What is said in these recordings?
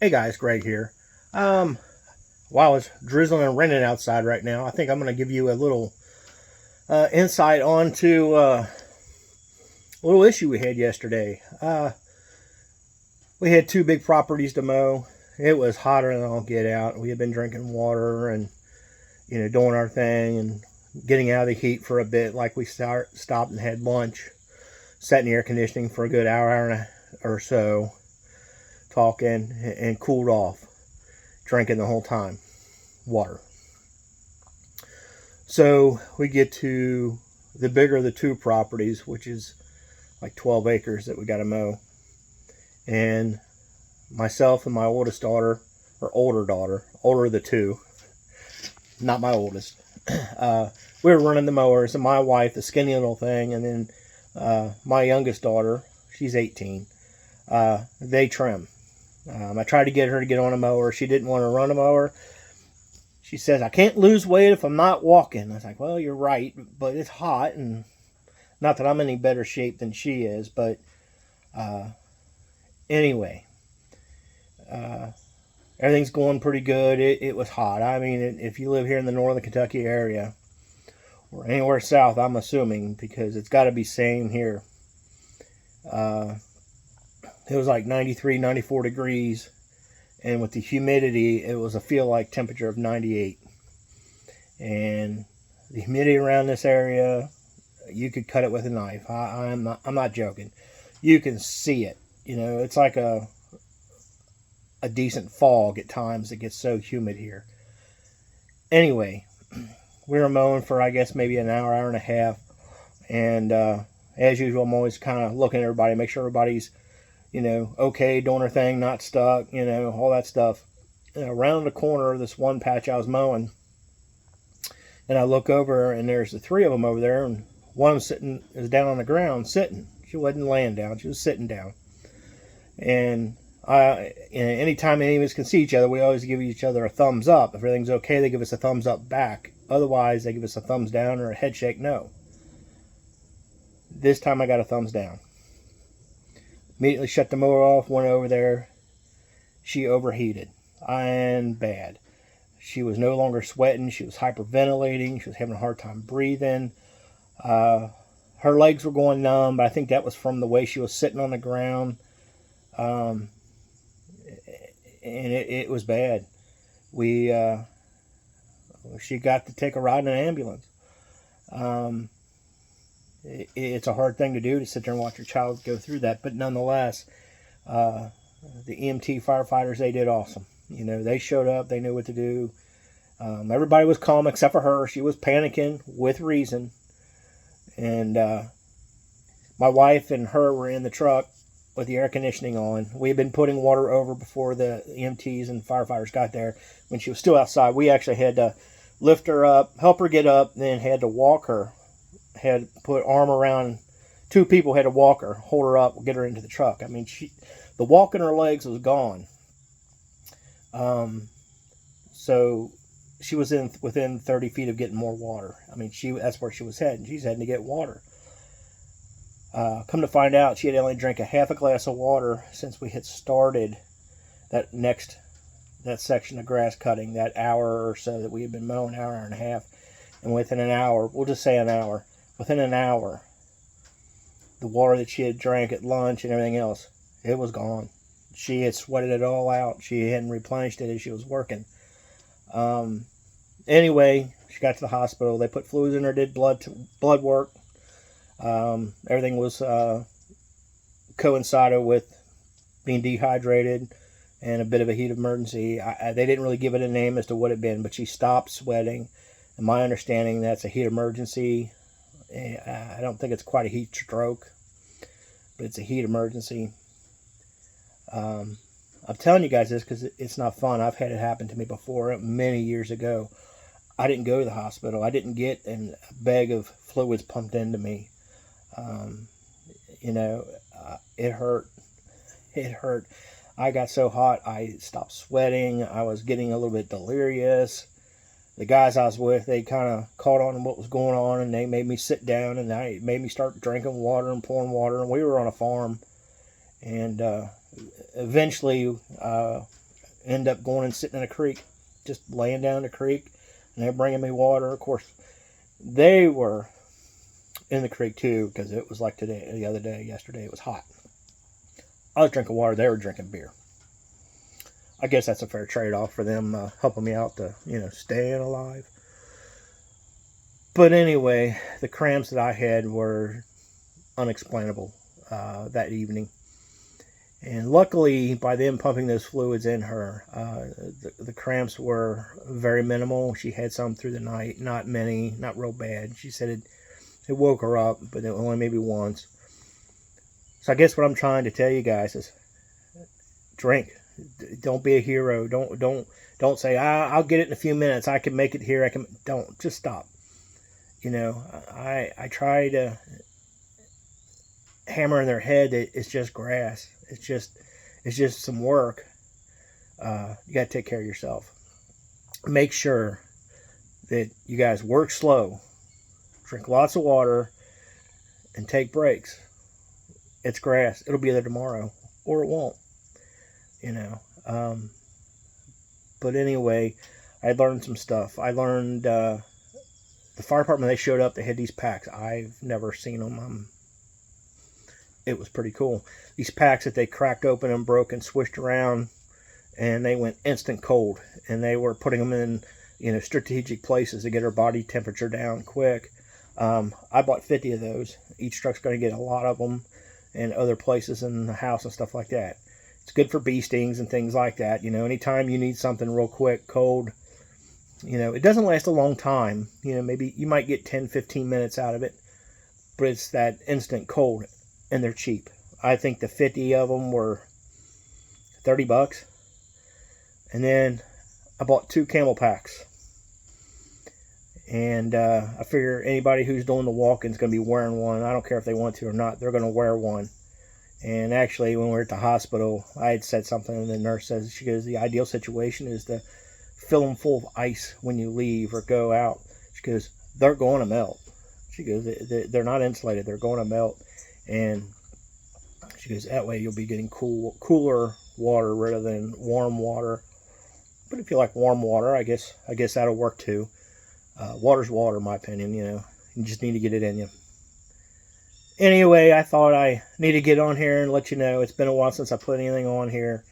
Hey guys, Greg here. Um, while it's drizzling and raining outside right now, I think I'm going to give you a little insight onto a little issue we had yesterday. We had two big properties to mow. It was hotter than all get out. We had been drinking water and doing our thing and getting out of the heat for a bit. Like we stopped and had lunch, sat in the air conditioning for a good hour and or so, talking and cooled off, drinking the whole time water. So we get to the bigger of the two properties, which is like 12 acres that we got to mow. And myself and my oldest daughter, or older daughter, older of the two, not my oldest, we were running the mowers, and my wife, the skinny little thing, and then my youngest daughter, she's 18, they trim. I tried to get her to get on a mower. She didn't want to run a mower. She says, I can't lose weight if I'm not walking. I was like, well, you're right, but it's hot, and not that I'm in any better shape than she is, but uh, anyway, uh, everything's going pretty good. It was hot. I mean, if you live here in the northern Kentucky area, or anywhere south, I'm assuming, because it's got to be same here. Uh, it was like 93, 94 degrees, and with the humidity, it was a feel-like temperature of 98. And the humidity around this area, you could cut it with a knife. I'm not joking. You can see it. It's like a decent fog at times. It gets so humid here. Anyway, we were mowing for, I guess, maybe an hour, hour and a half. And as usual, I'm always kind of looking at everybody, make sure everybody's, okay, doing their thing, not stuck, all that stuff. And around the corner of this one patch I was mowing, and I look over, and there's the three of them over there, and one of them is down on the ground sitting. She wasn't laying down; she was sitting down. And anytime any of us can see each other, we always give each other a thumbs up. If everything's okay, they give us a thumbs up back. Otherwise, they give us a thumbs down or a head shake no. This time I got a thumbs down. Immediately shut the mower off, went over there. She overheated, and bad. She was no longer sweating. She was hyperventilating. She was having a hard time breathing. Her legs were going numb, but I think that was from the way she was sitting on the ground. Um, and it was bad. She got to take a ride in an ambulance. It's a hard thing to do, to sit there and watch your child go through that, but nonetheless, the EMT firefighters, they did awesome. They showed up, they knew what to do. Everybody was calm except for her. She was panicking with reason. And my wife and her were in the truck with the air conditioning on. We had been putting water over before the EMTs and firefighters got there. When she was still outside, we actually had to lift her up, help her get up, then had to walk her. Had put arm around, two people had to walk her, hold her up, get her into the truck. I mean, the walk in her legs was gone. So she was within 30 feet of getting more water. I mean, that's where she was heading. She's heading to get water. Come to find out, she had only drank a half a glass of water since we had started that section of grass cutting, that hour or so that we had been mowing, hour and a half. And within an hour, we'll just say an hour, within an hour, the water that she had drank at lunch and everything else, it was gone. She had sweated it all out. She hadn't replenished it as she was working. Anyway, she got to the hospital. They put fluids in her, did blood work. Everything was coincided with being dehydrated and a bit of a heat emergency. They didn't really give it a name as to what it had been, but she stopped sweating. In my understanding, that's a heat emergency. I don't think it's quite a heat stroke, but it's a heat emergency. I'm telling you guys this because it's not fun. I've had it happen to me before, many years ago. I didn't go to the hospital. I didn't get a bag of fluids pumped into me. It hurt. It hurt. I got so hot, I stopped sweating. I was getting a little bit delirious. The guys I was with, they kind of caught on to what was going on, and they made me sit down, and they made me start drinking water and pouring water. And we were on a farm, and eventually end up going and sitting in a creek, just laying down in the creek, and they're bringing me water. Of course, they were in the creek too, because it was like yesterday it was hot. I was drinking water, they were drinking beer. I guess that's a fair trade-off for them helping me out to, staying alive. But anyway, the cramps that I had were unexplainable that evening. And luckily, by them pumping those fluids in her, the cramps were very minimal. She had some through the night, not many, not real bad. She said it woke her up, but only maybe once. So I guess what I'm trying to tell you guys is drink. Don't be a hero. Don't say, I'll get it in a few minutes. I can make it here. Don't. Just stop. I try to hammer in their head that it's just grass. It's just some work. You got to take care of yourself. Make sure that you guys work slow, drink lots of water, and take breaks. It's grass. It'll be there tomorrow, or it won't. But anyway, I learned some stuff. I learned the fire department, they showed up, they had these packs. I've never seen them. It was pretty cool. These packs that they cracked open and broke and swished around, and they went instant cold. And they were putting them in, strategic places to get her body temperature down quick. I bought 50 of those. Each truck's going to get a lot of them, and other places in the house and stuff like that. It's good for bee stings and things like that. Anytime you need something real quick, cold, it doesn't last a long time. Maybe you might get 10, 15 minutes out of it, but it's that instant cold, and they're cheap. I think the 50 of them were $30. And then I bought 2 camel packs. And I figure anybody who's doing the walking is going to be wearing one. I don't care if they want to or not. They're going to wear one. And actually, when we were at the hospital, I had said something, and the nurse says, she goes, the ideal situation is to fill them full of ice when you leave or go out. She goes, they're going to melt. She goes, they're not insulated. They're going to melt. And she goes, that way you'll be getting cooler water rather than warm water. But if you like warm water, I guess that'll work too. Water's water, in my opinion. You just need to get it in you. Anyway, I thought I need to get on here and let you know. It's been a while since I put anything on here.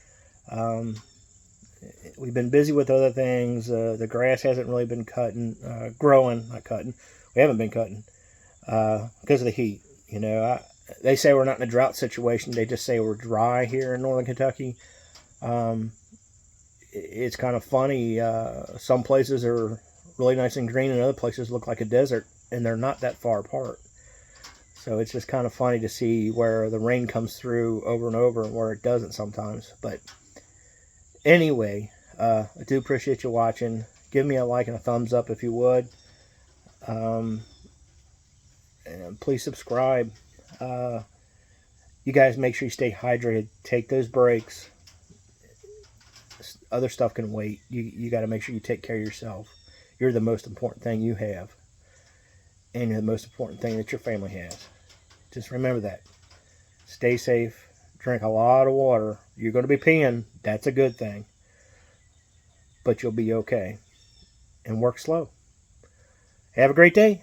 We've been busy with other things. The grass hasn't really been growing, not cutting. We haven't been cutting because of the heat. They say we're not in a drought situation. They just say we're dry here in northern Kentucky. It's kind of funny. Some places are really nice and green, and other places look like a desert, and they're not that far apart. So it's just kind of funny to see where the rain comes through over and over and where it doesn't sometimes. But anyway, I do appreciate you watching. Give me a like and a thumbs up if you would. And please subscribe. You guys make sure you stay hydrated. Take those breaks. Other stuff can wait. You got to make sure you take care of yourself. You're the most important thing you have. And you're the most important thing that your family has. Just remember that. Stay safe. Drink a lot of water. You're going to be peeing. That's a good thing. But you'll be okay. And work slow. Have a great day.